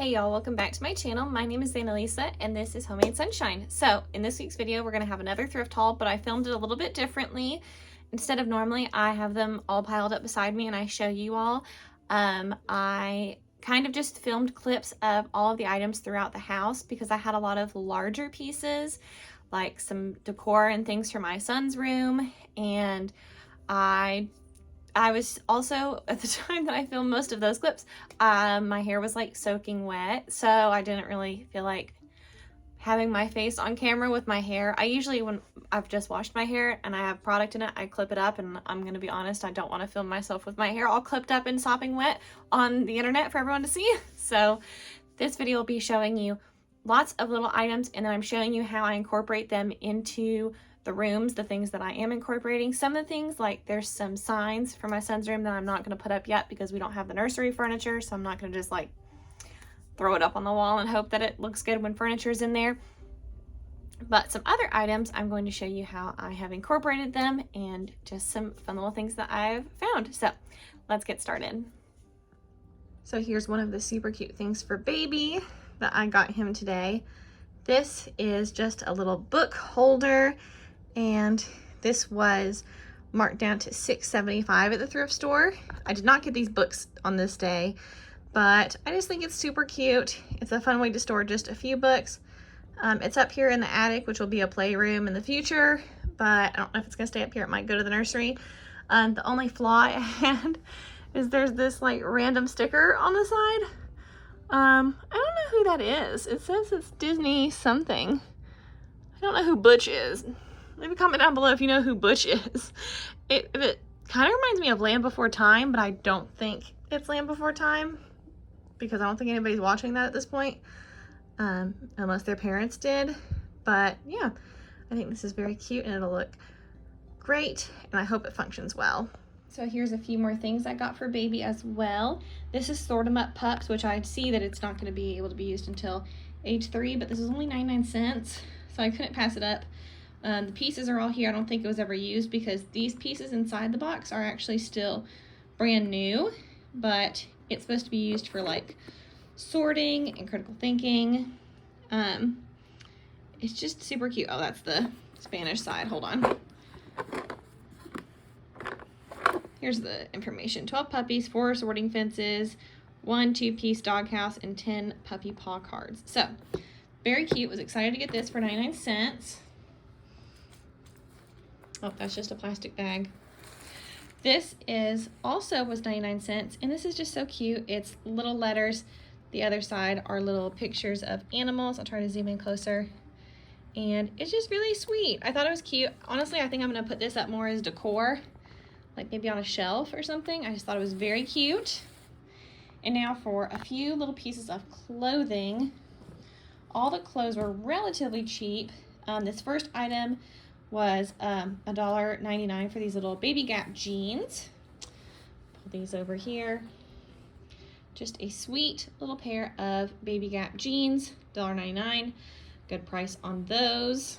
Hey y'all, welcome back to my channel. My name is Annalisa and this is Homemade Sunshine. So in this week's video, we're gonna have another thrift haul, but I filmed it a little bit differently. Instead of normally, I have them all piled up beside me and I show you all. I kind of just filmed clips of all of the items throughout the house because I had a lot of larger pieces, like some decor and things for my son's room. And I was also, at the time that I filmed most of those clips, my hair was like soaking wet, so I didn't really feel like having my face on camera with my hair. I usually, when I've just washed my hair and I have product in it, I clip it up, and I'm gonna be honest, I don't want to film myself with my hair all clipped up and sopping wet on the internet for everyone to see. So this video will be showing you lots of little items, and then I'm showing you how I incorporate them into the rooms, the things that I am incorporating. Some of the things, like there's some signs for my son's room that I'm not going to put up yet because we don't have the nursery furniture, so I'm not going to just like throw it up on the wall and hope that it looks good when furniture's in there. But some other items, I'm going to show you how I have incorporated them and just some fun little things that I've found. So let's get started. So here's one of the super cute things for baby that I got him today. This is just a little book holder, and this was marked down to $6.75 at the thrift store. I did not get these books on this day, but I just think it's super cute. It's a fun way to store just a few books. It's up here in the attic, which will be a playroom in the future, but I don't know if it's gonna stay up here. It might go to the nursery. The only flaw I had is there's this like random sticker on the side. I don't know who that is. It says it's Disney something. I don't know who Butch is. Leave a comment down below if you know who Butch is. It kind of reminds me of Land Before Time, but I don't think it's Land Before Time because I don't think anybody's watching that at this point, unless their parents did. But yeah, I think this is very cute and it'll look great, and I hope it functions well. So here's a few more things I got for baby as well. This is Sort 'em Up Pups, which I see that it's not going to be able to be used until age 3, but this is only 99 cents, so I couldn't pass it up. The pieces are all here. I don't think it was ever used because these pieces inside the box are actually still brand new, but it's supposed to be used for like sorting and critical thinking. It's just super cute. Oh, that's the Spanish side. Hold on. Here's the information. 12 puppies, 4 sorting fences, 1 2-piece doghouse, and 10 puppy paw cards. So, very cute. Was excited to get this for 99 cents. Oh, that's just a plastic bag. This was 99 cents, and this is just so cute. It's little letters. The other side are little pictures of animals. I'll try to zoom in closer. And it's just really sweet. I thought it was cute. Honestly, I think I'm gonna put this up more as decor, like maybe on a shelf or something. I just thought it was very cute. And now for a few little pieces of clothing. All the clothes were relatively cheap. This first item was $1.99 for these little Baby Gap jeans. Pull these over here. Just a sweet little pair of Baby Gap jeans, $1.99. Good price on those.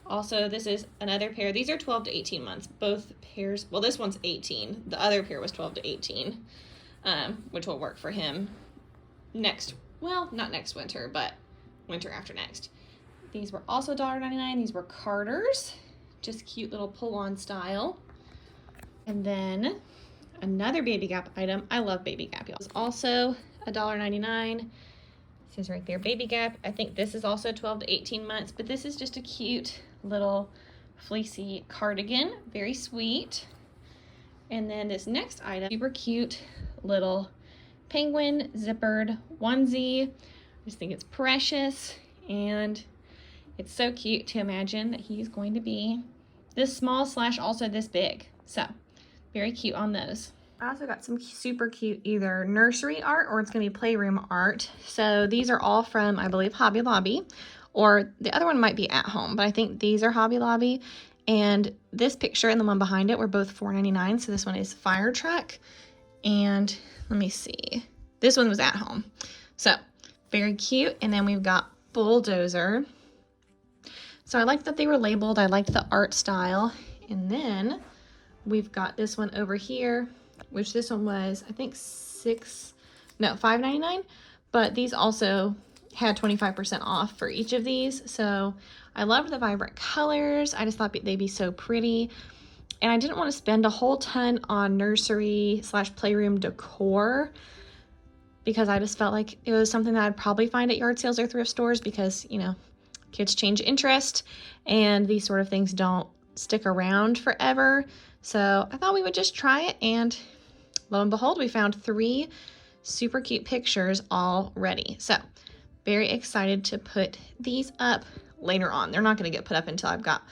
Also, this is another pair. These are 12 to 18 months. Both pairs, well, this one's 18. The other pair was 12 to 18, which will work for him well, not next winter, but winter after next. These were also $1.99. These were Carter's, just cute little pull-on style. And then another Baby Gap item. I love Baby Gap, y'all. It's also $1.99. It says right there, Baby Gap. I think this is also 12 to 18 months, but this is just a cute little fleecy cardigan, very sweet. And then this next item, super cute little penguin zippered onesie. I just think it's precious, and it's so cute to imagine that he's going to be this small / also this big. So very cute on those. I also got some super cute either nursery art or it's gonna be playroom art. So these are all from, I believe, Hobby Lobby, or the other one might be At Home, but I think these are Hobby Lobby. And this picture and the one behind it were both $4.99. So this one is Fire Truck, and let me see, this one was At Home. So very cute. And then we've got Bulldozer. So I liked that they were labeled. I liked the art style. And then we've got this one over here, which this one was, I think, $6 no, $5.99, but these also had 25% off for each of these. So I loved the vibrant colors. I just thought they'd be so pretty. And I didn't want to spend a whole ton on nursery / playroom decor because I just felt like it was something that I'd probably find at yard sales or thrift stores because, you know, kids change interest and these sort of things don't stick around forever. So I thought we would just try it, and lo and behold, we found 3 super cute pictures already. So very excited to put these up later on. They're not going to get put up until I've got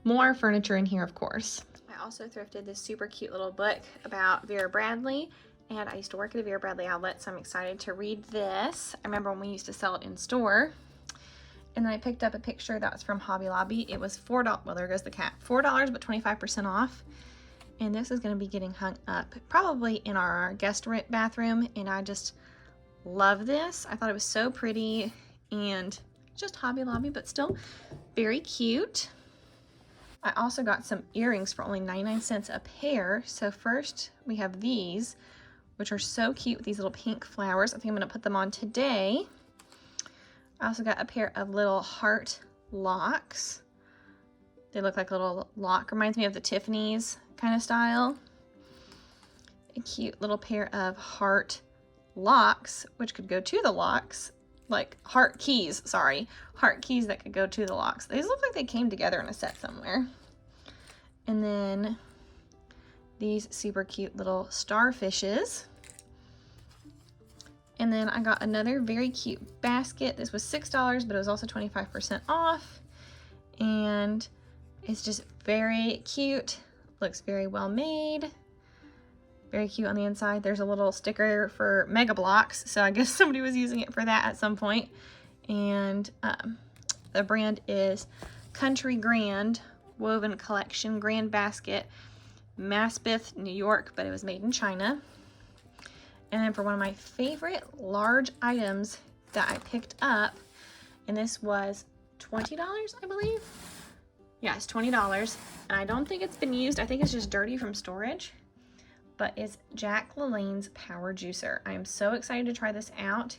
more furniture in here, of course. I also thrifted this super cute little book about Vera Bradley, and I used to work at a Vera Bradley outlet, so I'm excited to read this. I remember when we used to sell it in store. And then I picked up a picture that was from Hobby Lobby. It was $4, well, there goes the cat, $4, but 25% off. And this is going to be getting hung up probably in our guest bathroom, and I just love this. I thought it was so pretty and just Hobby Lobby, but still very cute. I also got some earrings for only 99 cents a pair. So first we have these, which are so cute with these little pink flowers. I think I'm going to put them on today. I also got a pair of little heart locks. They look like a little lock. Reminds me of the Tiffany's kind of style. A cute little pair of heart locks, which could go to the locks. Like heart keys, sorry. Heart keys that could go to the locks. These look like they came together in a set somewhere. And then these super cute little starfishes. And then I got another very cute basket. This was $6, but it was also 25% off. And it's just very cute. Looks very well made. Very cute on the inside. There's a little sticker for Mega Blocks, so I guess somebody was using it for that at some point. And the brand is Country Grand Woven Collection Grand Basket, Maspeth, New York, but it was made in China. And then for one of my favorite large items that I picked up, and this was $20, I believe. Yeah, it's $20, and I don't think it's been used. I think it's just dirty from storage, but it's Jack LaLanne's Power Juicer. I am so excited to try this out.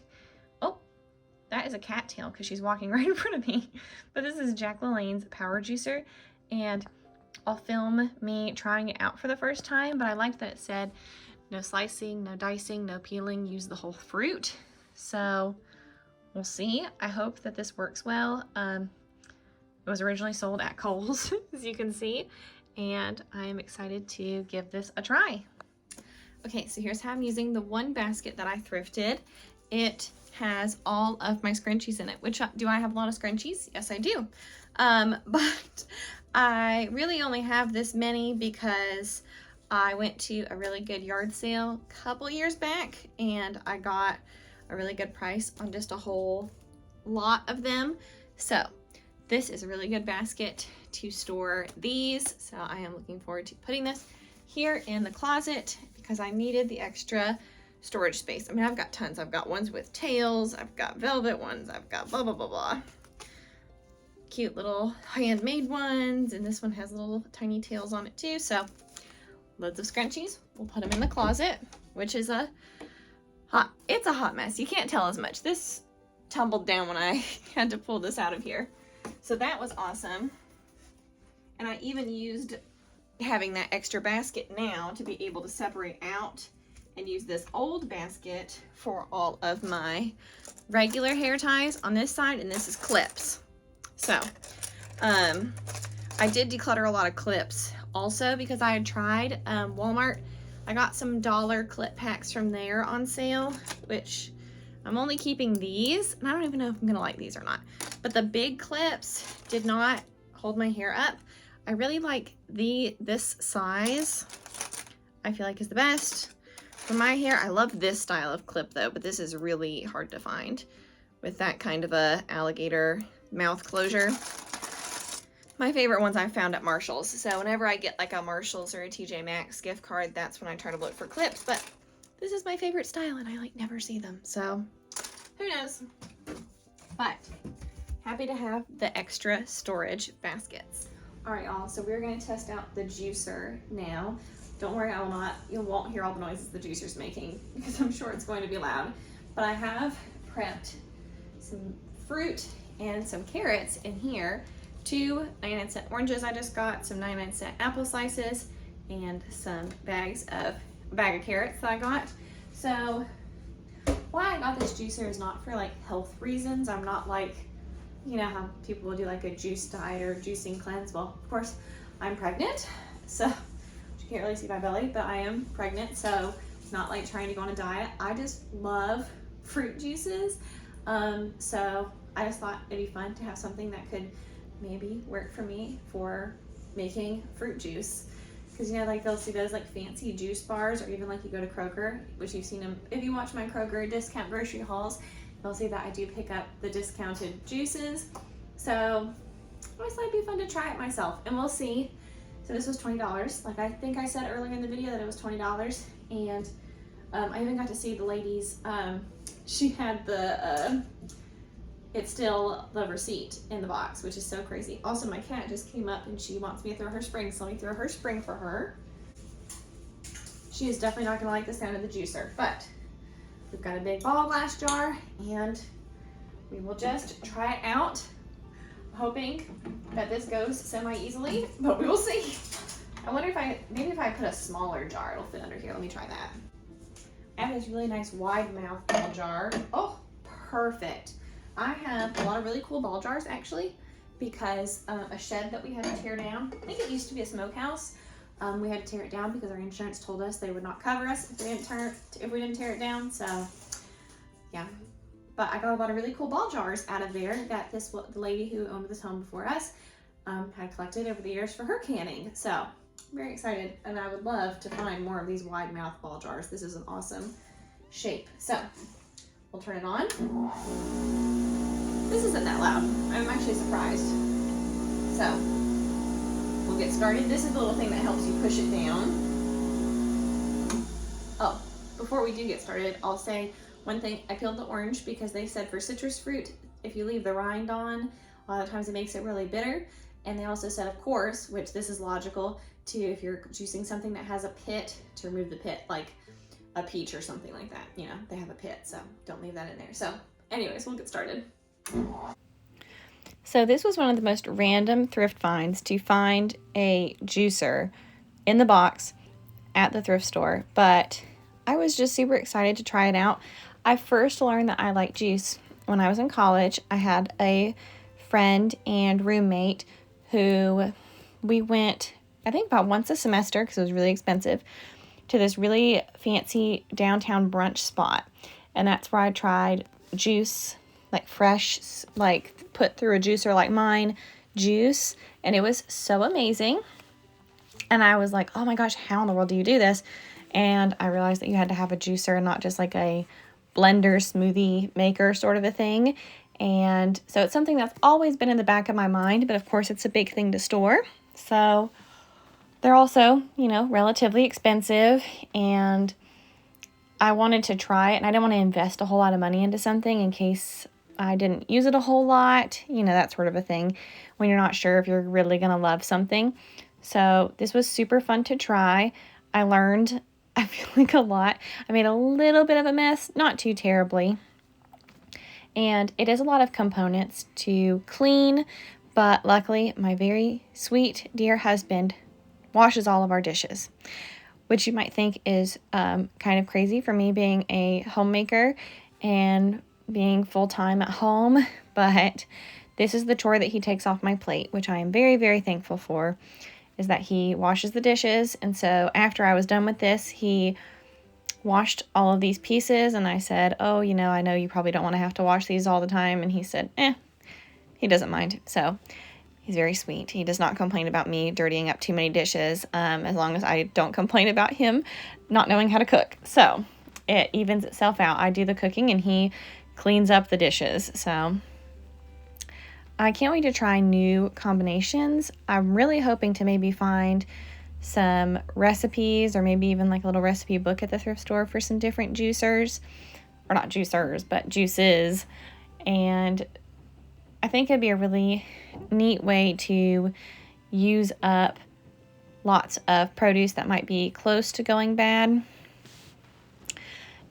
Oh, that is a cattail because she's walking right in front of me. But this is Jack LaLanne's Power Juicer, and I'll film me trying it out for the first time, but I liked that it said no slicing, no dicing, no peeling, use the whole fruit. So we'll see. I hope that this works well. It was originally sold at Kohl's, as you can see, and I'm excited to give this a try. Okay, so here's how I'm using the one basket that I thrifted. It has all of my scrunchies in it. Which, do I have a lot of scrunchies? Yes, I do. But I really only have this many because I went to a really good yard sale a couple years back, and I got a really good price on just a whole lot of them. So this is a really good basket to store these. So I am looking forward to putting this here in the closet because I needed the extra storage space. I mean, I've got tons. I've got ones with tails, I've got velvet ones, I've got blah, blah, blah, blah. Cute little handmade ones, and this one has little tiny tails on it too. So loads of scrunchies. We'll put them in the closet, which is it's a hot mess. You can't tell as much. This tumbled down when I had to pull this out of here. So that was awesome. And I even used having that extra basket now to be able to separate out and use this old basket for all of my regular hair ties on this side, and this is clips. So I did declutter a lot of clips also because I had tried Walmart. I got some dollar clip packs from there on sale, which I'm only keeping these, and I don't even know if I'm gonna like these or not. But the big clips did not hold my hair up. I really like this size. I feel like is the best for my hair. I love this style of clip though, but this is really hard to find with that kind of a alligator mouth closure. My favorite ones I found at Marshall's. So whenever I get like a Marshall's or a TJ Maxx gift card, that's when I try to look for clips. But this is my favorite style, and I like never see them. So who knows? But happy to have the extra storage baskets. All right, y'all. So we're gonna test out the juicer now. Don't worry, you won't hear all the noises the juicer's making because I'm sure it's going to be loud. But I have prepped some fruit and some carrots in here. 2 99-cent oranges I just got, some 99-cent apple slices, and some bag of carrots that I got. So why I got this juicer is not for like health reasons. I'm not like, you know how people will do like a juice diet or juicing cleanse. Well, of course, I'm pregnant, so you can't really see my belly, but I am pregnant, so it's not like trying to go on a diet. I just love fruit juices. So I just thought it'd be fun to have something that could maybe work for me for making fruit juice. Because, you know, like they'll see those like fancy juice bars, or even like you go to Kroger, which you've seen them, if you watch my Kroger discount grocery hauls, you'll see that I do pick up the discounted juices. So I just thought it'd be fun to try it myself, and we'll see. So this was $20. Like I think I said earlier in the video that it was $20. And I even got to see the ladies, she had it's still the receipt in the box, which is so crazy. Also, my cat just came up and she wants me to throw her spring, so let me throw her spring for her. She is definitely not gonna like the sound of the juicer, but we've got a big ball glass jar and we will just try it out, hoping that this goes semi-easily, but we will see. I wonder maybe if I put a smaller jar, it'll fit under here. Let me try that. I have this really nice wide mouth ball jar. Oh, perfect. I have a lot of really cool ball jars actually, because a shed that we had to tear down, I think it used to be a smokehouse. We had to tear it down because our insurance told us they would not cover us if we didn't tear it down. So yeah, but I got a lot of really cool ball jars out of there that the lady who owned this home before us had collected over the years for her canning. So I'm very excited, and I would love to find more of these wide mouth ball jars. This is an awesome shape. So we'll turn it on. This isn't that loud. I'm actually surprised. So we'll get started. This is the little thing that helps you push it down. Oh, before we do get started, I'll say one thing. I peeled the orange because they said for citrus fruit, if you leave the rind on, a lot of times it makes it really bitter. And they also said, of course, which this is logical, to if you're juicing something that has a pit, to remove the pit, like a peach or something like that. You know, they have a pit, so don't leave that in there. So anyways, we'll get started. So this was one of the most random thrift finds, to find a juicer in the box at the thrift store, but I was just super excited to try it out. I first learned that I like juice when I was in college. I had a friend and roommate who we went, I think about once a semester because it was really expensive, to this really fancy downtown brunch spot. And that's where I tried juice, like fresh, like put through a juicer like mine, juice. And it was so amazing. And I was like, oh my gosh, how in the world do you do this? And I realized that you had to have a juicer and not just like a blender smoothie maker sort of a thing. And so it's something that's always been in the back of my mind, but of course it's a big thing to store. So they're also, you know, relatively expensive, and I wanted to try it, and I didn't want to invest a whole lot of money into something in case I didn't use it a whole lot, you know, that sort of a thing, when you're not sure if you're really going to love something. So this was super fun to try. I learned, I feel like, a lot. I made a little bit of a mess, not too terribly. And it is a lot of components to clean, but luckily my very sweet, dear husband washes all of our dishes, which you might think is kind of crazy for me being a homemaker and being full-time at home, but this is the chore that he takes off my plate, which I am very, very thankful for, is that he washes the dishes. And so after I was done with this, he washed all of these pieces, and I said, oh, you know, I know you probably don't want to have to wash these all the time, and he said, he doesn't mind. So he's very sweet. He does not complain about me dirtying up too many dishes, as long as I don't complain about him not knowing how to cook. So it evens itself out. I do the cooking and he cleans up the dishes. So I can't wait to try new combinations. I'm really hoping to maybe find some recipes, or maybe even like a little recipe book at the thrift store for some different juicers, or not juicers, but juices. And I think it'd be a really neat way to use up lots of produce that might be close to going bad.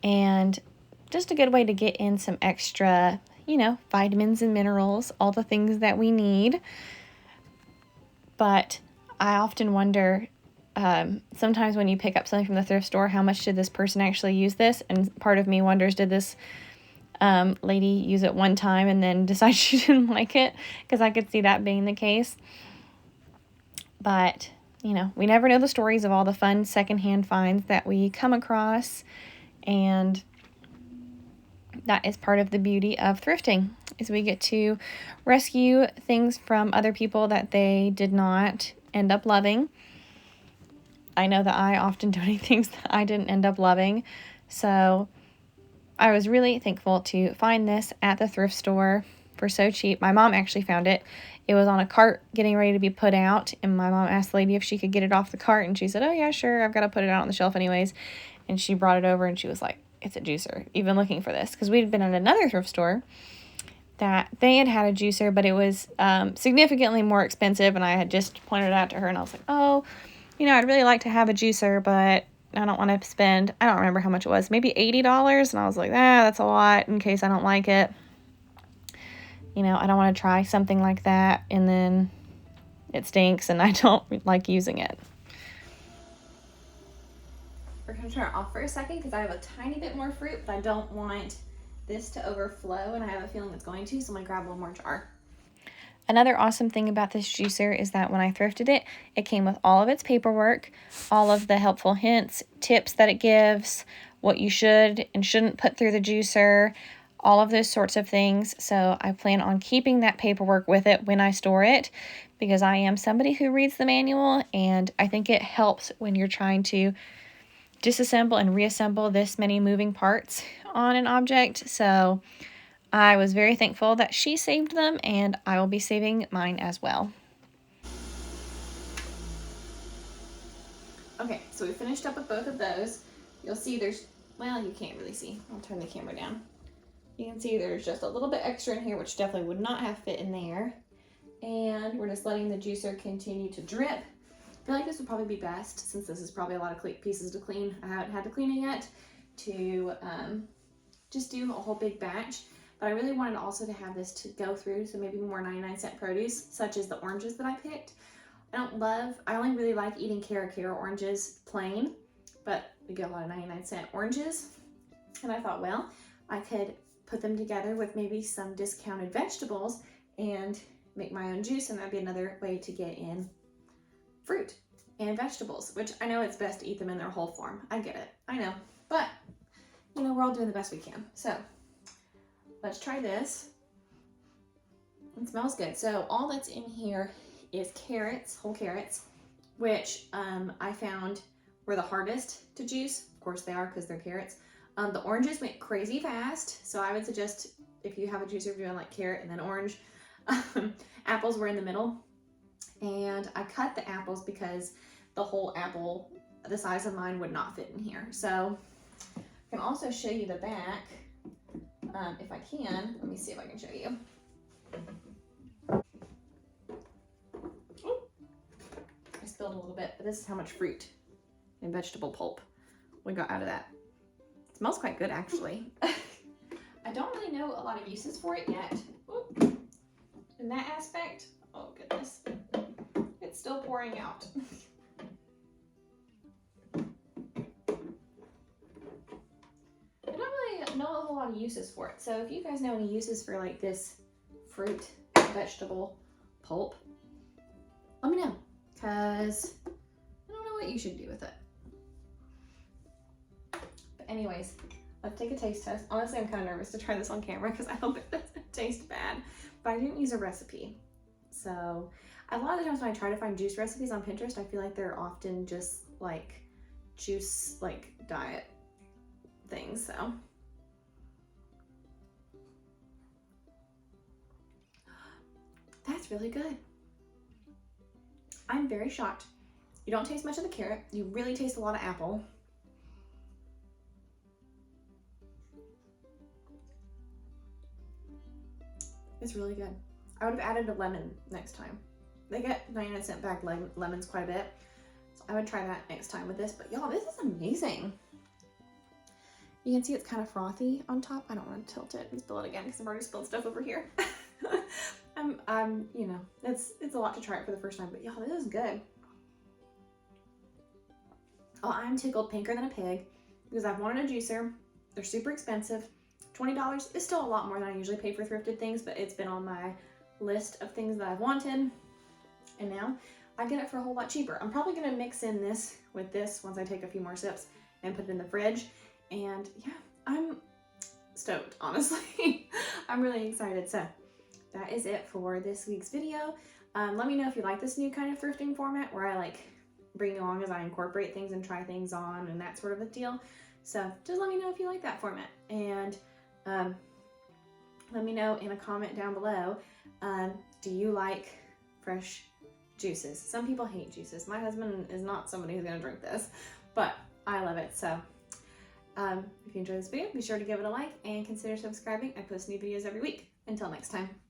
And just a good way to get in some extra, you know, vitamins and minerals, all the things that we need. But I often wonder, sometimes when you pick up something from the thrift store, how much did this person actually use this? And part of me wonders, did this lady use it one time and then decide she didn't like it? Because I could see that being the case. But, you know, we never know the stories of all the fun secondhand finds that we come across. And that is part of the beauty of thrifting, is we get to rescue things from other people that they did not end up loving. I know that I often donate things that I didn't end up loving. So I was really thankful to find this at the thrift store for so cheap. My mom actually found it. It was on a cart getting ready to be put out, and my mom asked the lady if she could get it off the cart, and she said, oh yeah, sure, I've got to put it out on the shelf anyways. And she brought it over, and she was like, it's a juicer. Even looking for this, because we'd been at another thrift store that they had a juicer, but it was significantly more expensive, and I had just pointed it out to her, and I was like, oh, you know, I'd really like to have a juicer, but I don't want to spend, I don't remember how much it was, maybe $80, and I was like, that's a lot in case I don't like it. You know, I don't want to try something like that, and then it stinks, and I don't like using it. We're going to turn it off for a second because I have a tiny bit more fruit, but I don't want this to overflow, and I have a feeling it's going to, so I'm going to grab one more jar. Another awesome thing about this juicer is that when I thrifted it, it came with all of its paperwork, all of the helpful hints, tips that it gives, what you should and shouldn't put through the juicer, all of those sorts of things. So I plan on keeping that paperwork with it when I store it, because I am somebody who reads the manual, and I think it helps when you're trying to disassemble and reassemble this many moving parts on an object. So I was very thankful that she saved them, and I will be saving mine as well. Okay, so we finished up with both of those. You'll see there's, well, you can't really see. I'll turn the camera down. You can see there's just a little bit extra in here, which definitely would not have fit in there. And we're just letting the juicer continue to drip. I feel like this would probably be best, since this is probably a lot of pieces to clean. I haven't had to clean it yet, to just do a whole big batch. But I really wanted also to have this to go through, so maybe more 99-cent produce, such as the oranges that I picked. I only really like eating Cara oranges plain, but we get a lot of 99-cent oranges. And I thought, well, I could put them together with maybe some discounted vegetables and make my own juice, and that'd be another way to get in fruit and vegetables, which I know it's best to eat them in their whole form. I get it, I know, but you know, we're all doing the best we can. So let's try this. It smells good. So all that's in here is carrots, whole carrots, which I found were the hardest to juice. Of course they are, because they're carrots. The oranges went crazy fast, so I would suggest, if you have a juicer doing like carrot and then orange. Apples were in the middle, and I cut the apples because the whole apple, the size of mine, would not fit in here. So I can also show you the back. If I can, let me see if I can show you. Ooh, I spilled a little bit, but this is how much fruit and vegetable pulp we got out of that. It smells quite good, actually. I don't really know a lot of uses for it yet. Ooh. In that aspect, oh goodness, it's still pouring out. I don't really know a whole lot of uses for it. So if you guys know any uses for like this fruit, vegetable pulp, let me know, because I don't know what you should do with it. But anyways, let's take a taste test. Honestly, I'm kind of nervous to try this on camera because I hope it doesn't taste bad, but I didn't use a recipe. So a lot of the times when I try to find juice recipes on Pinterest, I feel like they're often just like juice, like diet things. So that's really good. I'm very shocked. You don't taste much of the carrot. You really taste a lot of apple. It's really good. I would have added a lemon next time. They get 99-cent bag lemons quite a bit. I would try that next time with this. But y'all, this is amazing. You can see it's kind of frothy on top. I don't want to tilt it and spill it again because I've already spilled stuff over here. You know, it's a lot to try it for the first time, but y'all, this is good. Oh, I'm tickled pinker than a pig because I've wanted a juicer. They're super expensive. $20 is still a lot more than I usually pay for thrifted things, but it's been on my list of things that I've wanted. And now I get it for a whole lot cheaper. I'm probably gonna mix in this with this once I take a few more sips and put it in the fridge. And yeah, I'm stoked, honestly. I'm really excited. So that is it for this week's video. Let me know if you like this new kind of thrifting format where I like bring you along as I incorporate things and try things on and that sort of a deal. So just let me know if you like that format. And let me know in a comment down below, do you like fresh juices? Some people hate juices. My husband is not somebody who's gonna drink this, but I love it. So if you enjoyed this video, be sure to give it a like and consider subscribing. I post new videos every week. Until next time.